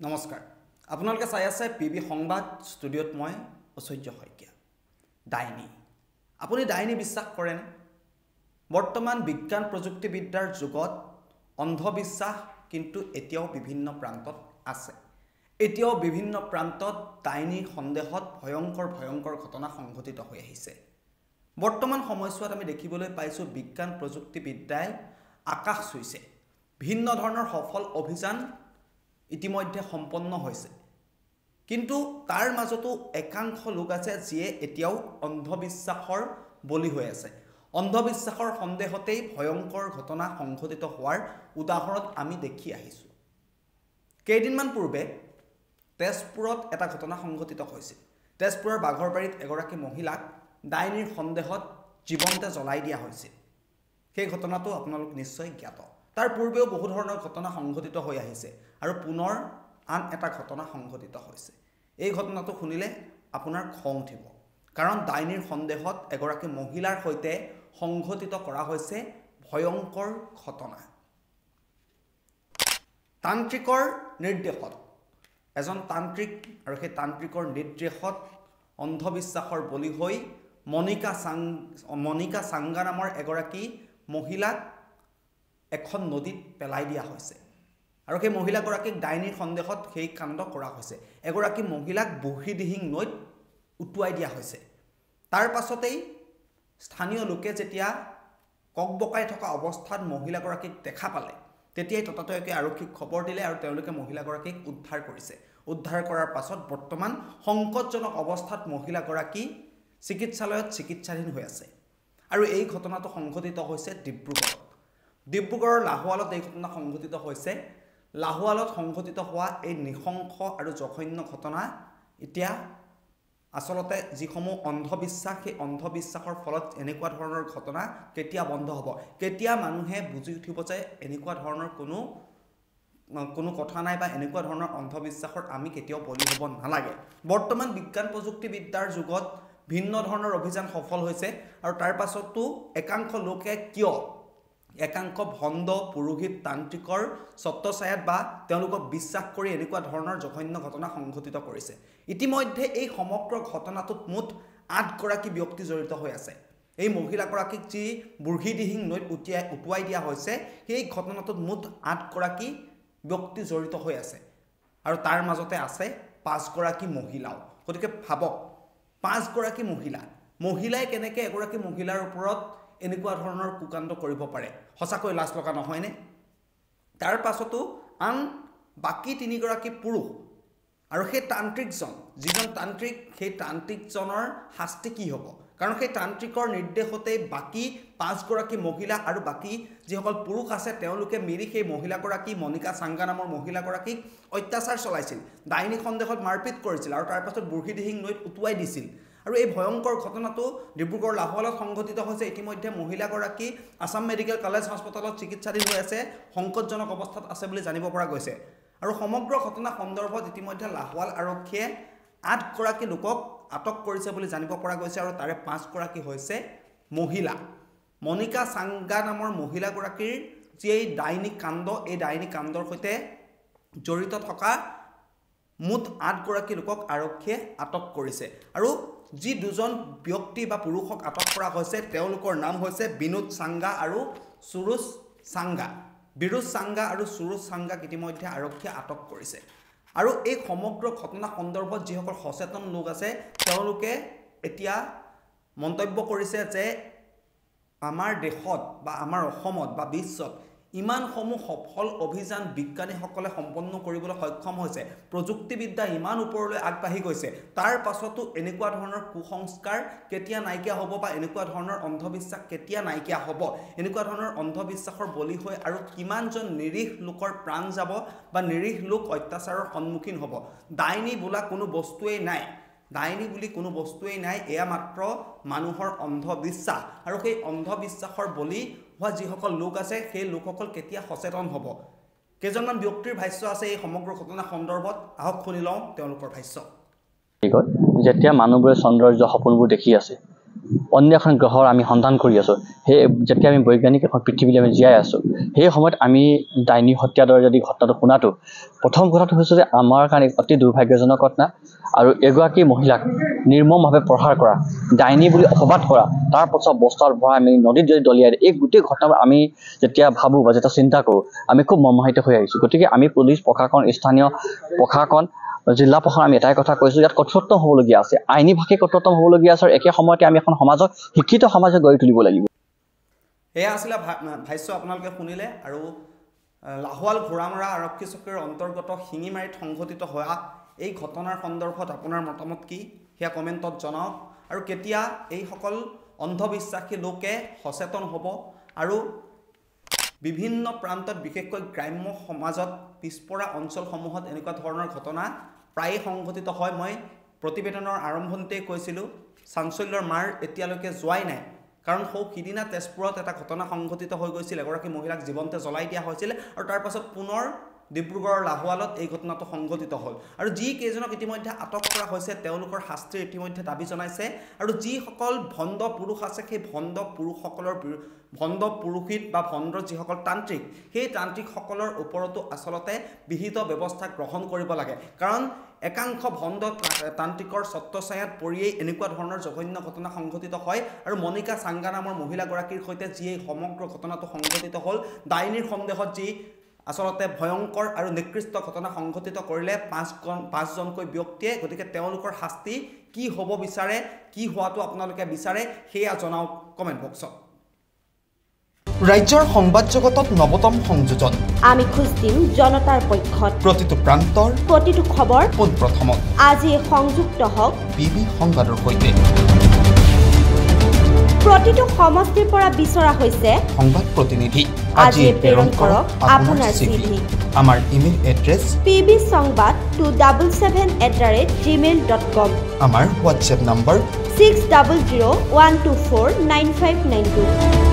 নমস্কাৰ আপোনালোকে চাই আছে পিবি সংবাদ ষ্টুডিঅ'ত মই ঐশ্বৰ্য শইকীয়া ডাইনী আপুনি ডাইনী বিশ্বাস কৰেনে বৰ্তমান বিজ্ঞান প্ৰযুক্তিবিদ্যাৰ যুগত অন্ধবিশ্বাস কিন্তু এতিয়াও বিভিন্ন প্ৰান্তত আছে এতিয়াও বিভিন্ন প্ৰান্তত ডাইনী সন্দেহত ভয়ংকৰ ঘটনা সংঘটিত হৈ আহিছে বৰ্তমান সময়ছোৱাত আমি দেখিবলৈ পাইছো বিজ্ঞান প্ৰযুক্তিবিদ্যাই আকাশ চুইছে ভিন্ন ধৰণৰ সফল অভিযান ইতিমধ্যে সম্পন্ন হৈছে কিন্তু তাৰ মাজতো একাংশ লোক আছে যিয়ে এতিয়াও অন্ধবিশ্বাসৰ বলি হৈ আছে অন্ধবিশ্বাসৰ সন্দেহতেই ভয়ংকৰ ঘটনা সংঘটিত হোৱাৰ উদাহৰণ আমি দেখি আহিছো কেইদিনমান পূৰ্বে তেজপুৰত এটা ঘটনা সংঘটিত হৈছিল তেজপুৰৰ বাঘৰবাৰীত এগৰাকী মহিলাক ডাইনীৰ সন্দেহত জীৱন্তে জ্বলাই দিয়া হৈছিল সেই ঘটনাটো আপোনালোক নিশ্চয় জ্ঞাত তাৰ পূৰ্বেও বহু ধৰণৰ ঘটনা সংঘটিত হৈ আহিছে আৰু পুনৰ আন এটা ঘটনা সংঘটিত হৈছে এই ঘটনাটো শুনিলে আপোনাৰ খং উঠিব কাৰণ ডাইনীৰ সন্দেহত এগৰাকী মহিলাৰ সৈতে সংঘটিত কৰা হৈছে ভয়ংকৰ ঘটনা তান্ত্ৰিকৰ নিৰ্দেশত এজন তান্ত্ৰিক আৰু সেই তান্ত্ৰিকৰ নিৰ্দেশত অন্ধবিশ্বাসৰ বলি হৈ মনিকা সাংগা নামৰ এগৰাকী মহিলাক এখন নদীত পেলাই দিয়া হৈছে আৰু সেই মহিলাগৰাকীক ডাইনীৰ সন্দেহত সেই কাণ্ড কৰা হৈছে এগৰাকী মহিলাক বুঢ়ীদিহিং নৈত উটুৱাই দিয়া হৈছে তাৰ পাছতেই স্থানীয় লোকে যেতিয়া ককবকাই থকা অৱস্থাত মহিলাগৰাকীক দেখা পালে তেতিয়াই ততাতৈয়াকৈ আৰক্ষীক খবৰ দিলে আৰু তেওঁলোকে মহিলাগৰাকীক উদ্ধাৰ কৰিছে উদ্ধাৰ কৰাৰ পাছত বৰ্তমান সংকটজনক অৱস্থাত মহিলাগৰাকী চিকিৎসালয়ত চিকিৎসাধীন হৈ আছে আৰু এই ঘটনাটো সংঘটিত হৈছে ডিব্ৰুগড়ৰ লাহোৱালত এই ঘটনা সংঘটিত হৈছে লাহোৱালত সংঘটিত হোৱা এই নিশংস আৰু জঘন্য ঘটনা এতিয়া আসলতে যিসমূহ অন্ধবিশ্বাস সেই অন্ধবিশ্বাসৰ ফলত এনেকুৱা ধৰণৰ ঘটনা কেতিয়া বন্ধ হ'ব কেতিয়া মানুহে বুজি উঠিব যে এনেকুৱা ধৰণৰ কোনো কথা নাই বা এনেকুৱা ধৰণৰ অন্ধবিশ্বাসৰ আমি কেতিয়াও বলি হ'ব নালাগে বৰ্তমান বিজ্ঞান প্ৰযুক্তিবিদ্যাৰ যুগত ভিন্ন ধৰণৰ অভিযান সফল হৈছে আৰু তাৰ পাছতো একাংশ লোকে কিয় একাংশ ভণ্ড পুৰোহিত তান্ত্ৰিকৰ ছত্ৰছায়াত বা তেওঁলোকক বিশ্বাস কৰি এনেকুৱা ধৰণৰ জঘন্য ঘটনা সংঘটিত কৰিছে ইতিমধ্যে এই সমগ্ৰ ঘটনাটোত মুঠ 8 গৰাকী ব্যক্তি জড়িত হৈ আছে এই মহিলাগৰাকীক যি বুঢ়ীদিহিং নৈত উটুৱাই দিয়া হৈছে সেই ঘটনাটোত মুঠ 8 গৰাকী ব্যক্তি জড়িত হৈ আছে আৰু তাৰ মাজতে আছে 5 গৰাকী মহিলাও গতিকে ভাবক 5 গৰাকী মহিলাই কেনেকৈ এগৰাকী মহিলাৰ ওপৰত এনেকুৱা ধৰণৰ কুকাণ্ড কৰিব পাৰে সঁচাকৈ লাজ লগা নহয়নে তাৰ পাছতো আন বাকি 3 গৰাকী পুৰুষ আৰু সেই তান্ত্ৰিকজন যিজন তান্ত্ৰিক সেই তান্ত্ৰিকজনৰ শাস্তি কি হ'ব কাৰণ সেই তান্ত্ৰিকৰ নিৰ্দেশতে বাকি 5 গৰাকী মহিলা আৰু বাকি যিসকল পুৰুষ আছে তেওঁলোকে মিলি সেই মহিলাগৰাকী মনিকা সাংগা নামৰ মহিলাগৰাকীক অত্যাচাৰ চলাইছিল ডাইনী সন্দেহত মাৰপিট কৰিছিল আৰু তাৰ পাছত বুঢ়ীদিহিং নৈত উটুৱাই দিছিল আৰু এই ভয়ংকৰ ঘটনাটো ডিব্ৰুগড় লাহোৱালত সংঘটিত হৈছে ইতিমধ্যে মহিলাগৰাকী আসাম মেডিকেল কলেজ হাস্পতালত চিকিৎসাধীন হৈ আছে সংকটজনক অৱস্থাত আছে বুলি জানিব পৰা গৈছে আৰু সমগ্ৰ ঘটনা সন্দৰ্ভত ইতিমধ্যে লাহোৱাল আৰক্ষীয়ে 8 গৰাকী লোকক আটক কৰিছে বুলি জানিব পৰা গৈছে আৰু তাৰে 5 গৰাকী হৈছে মহিলা মনিকা সাংগা নামৰ মহিলাগৰাকীৰ যি ডাইনী কাণ্ডৰ সৈতে জড়িত থকা মুঠ 8 গৰাকী লোকক আৰক্ষীয়ে আটক কৰিছে আৰু যি দুজন ব্যক্তি বা পুৰুষক আটক কৰা হৈছে তেওঁলোকৰ নাম হৈছে বিনোদ সাংগা আৰু সুৰুজ সাংগাক ইতিমধ্যে আৰক্ষীয়ে আটক কৰিছে আৰু এই সমগ্ৰ ঘটনা সন্দৰ্ভত যিসকল সচেতন লোক আছে তেওঁলোকে এতিয়া মন্তব্য কৰিছে যে আমাৰ দেশত বা আমাৰ অসমত বা বিশ্বত ইমানসমূহ সফল অভিযান বিজ্ঞানীসকলে সম্পন্ন কৰিবলৈ সক্ষম হৈছে প্ৰযুক্তিবিদ্যা ইমান ওপৰলৈ আগবাঢ়ি গৈছে তাৰ পাছতো এনেকুৱা ধৰণৰ কুসংস্কাৰ কেতিয়া নাইকিয়া হ'ব বা এনেকুৱা ধৰণৰ অন্ধবিশ্বাস কেতিয়া নাইকিয়া হ'ব এনেকুৱা ধৰণৰ অন্ধবিশ্বাসৰ বলি হৈ আৰু কিমানজন নিৰীহ লোকৰ প্ৰাণ যাব বা নিৰীহ লোক অত্যাচাৰৰ সন্মুখীন হ'ব ডাইনী বোলা কোনো বস্তুৱেই নাই এয়া মাত্ৰ মানুহৰ অন্ধবিশ্বাস আৰু সেই অন্ধবিশ্বাসৰ বলি হোৱা যিসকল লোক আছে সেই লোকসকল কেতিয়া সচেতন হ'ব কেইজনমান ব্যক্তিৰ ভাষ্য আছে এই সমগ্ৰ ঘটনা সন্দৰ্ভত আহক শুনি লওঁ তেওঁলোকৰ ভাষ্য যেতিয়া মানুহবোৰে সৌন্দৰ্য সপোনবোৰ দেখি আছে অন্য এখন গ্ৰহৰ আমি সন্ধান কৰি আছোঁ সেই যেতিয়া আমি বৈজ্ঞানিক এখন পৃথিৱীলৈ আমি জীয়াই আছোঁ সেই সময়ত আমি ডাইনী হত্যাৰ দৰে যদি ঘটনাটো শুনাটো প্ৰথম কথাটো হৈছে যে আমাৰ কাৰণে অতি দুৰ্ভাগ্যজনক ঘটনা আৰু এগৰাকী মহিলাক নিৰ্মমভাৱে প্ৰহাৰ কৰা ডাইনী বুলি অপবাদ কৰা তাৰ পাছত বস্তাত ভৰাই আমি নদীত যদি দলিয়াই এই গোটেই ঘটনাবোৰ আমি যেতিয়া ভাবোঁ বা যেতিয়া চিন্তা কৰোঁ আমি খুব মৰ্মাহিত হৈ আহিছোঁ গতিকে আমি পুলিচ প্ৰশাসন স্থানীয় প্ৰশাসন জিলা প্ৰশাসন আমি এটাই কথা কৈছোঁ ইয়াত কঠোৰতম হ'বলগীয়া আছে আইনী ভাষে কঠোৰতম হ'বলগীয়া আছে আৰু একে সময়তে আমি এখন সমাজক শিক্ষিত সমাজক গঢ়ি তুলিব লাগিব এয়া আছিলে ভাষ্য আপোনালোকে শুনিলে আৰু লাহোৱাল ঘোঁৰামৰা আৰক্ষী চকীৰ অন্তৰ্গত শিঙিমাৰীত সংঘটিত হোৱা এই ঘটনাৰ সন্দৰ্ভত আপোনাৰ মতামত কি সেয়া কমেণ্টত জনাওক আৰু কেতিয়া এইসকল অন্ধবিশ্বাসী লোকে সচেতন হ'ব আৰু বিভিন্ন প্ৰান্তত বিশেষকৈ গ্ৰাম্য সমাজত পিছপৰা অঞ্চলসমূহত এনেকুৱা ধৰণৰ ঘটনা প্ৰায়ে সংঘটিত হয় মই প্ৰতিবেদনৰ আৰম্ভণিতেই কৈছিলোঁ চাঞ্চল্যৰ মাৰ এতিয়ালৈকে যোৱাই নাই কাৰণ সিদিনা তেজপুৰত এটা ঘটনা সংঘটিত হৈ গৈছিল এগৰাকী মহিলাক জীৱন্তে জ্বলাই দিয়া হৈছিল আৰু তাৰ পাছত পুনৰ ডিব্ৰুগড়ৰ লাহোৱালত এই ঘটনাটো সংঘটিত হ'ল আৰু যি কেইজনক ইতিমধ্যে আটক কৰা হৈছে তেওঁলোকৰ শাস্তিৰ ইতিমধ্যে দাবী জনাইছে আৰু যিসকল ভণ্ড পুৰুষ আছে সেই ভণ্ড পুৰুষসকলৰ ভণ্ড পুৰোহিত বা ভণ্ডৰ যিসকল তান্ত্ৰিক সেই তান্ত্ৰিকসকলৰ ওপৰতো আচলতে বিহিত ব্যৱস্থা গ্ৰহণ কৰিব লাগে কাৰণ একাংশ ভণ্ড তান্ত্ৰিকৰ ছত্ৰছায়াত পৰিয়েই এনেকুৱা ধৰণৰ জঘন্য ঘটনা সংঘটিত হয় আৰু মনিকা চাংগা নামৰ মহিলাগৰাকীৰ সৈতে যি সমগ্ৰ ঘটনাটো সংঘটিত হ'ল ডাইনীৰ সন্দেহত যি আচলতে ভয়ংকৰ আৰু নিকৃষ্ট ঘটনা সংঘটিত কৰিলে পাঁচজনকৈ ব্যক্তিয়ে গতিকে তেওঁলোকৰ শাস্তি কি হ'ব বিচাৰে কি হোৱাটো আপোনালোকে বিচাৰে সেয়া জনাওক কমেণ্ট বক্সত ৰাজ্যৰ সংবাদ জগতত নৱতম সংযোজন আমি খোজ দিম জনতাৰ পক্ষত প্ৰতিটো প্ৰান্তৰ প্ৰতিটো খবৰ পোনপ্ৰথমত আজি সংযুক্ত হওক পিবি সংবাদৰ সৈতে প্ৰতিটো সমষ্টিৰ পৰা বিচৰা হৈছে সংবাদ প্ৰতিনিধি আজি প্ৰেৰণ কৰক আপোনাৰ চিভি আমাৰ ইমেইল এড্ৰেছ pbsongbat277@gmail.com আমাৰ হোৱাটছএপ নম্বৰ 6001249592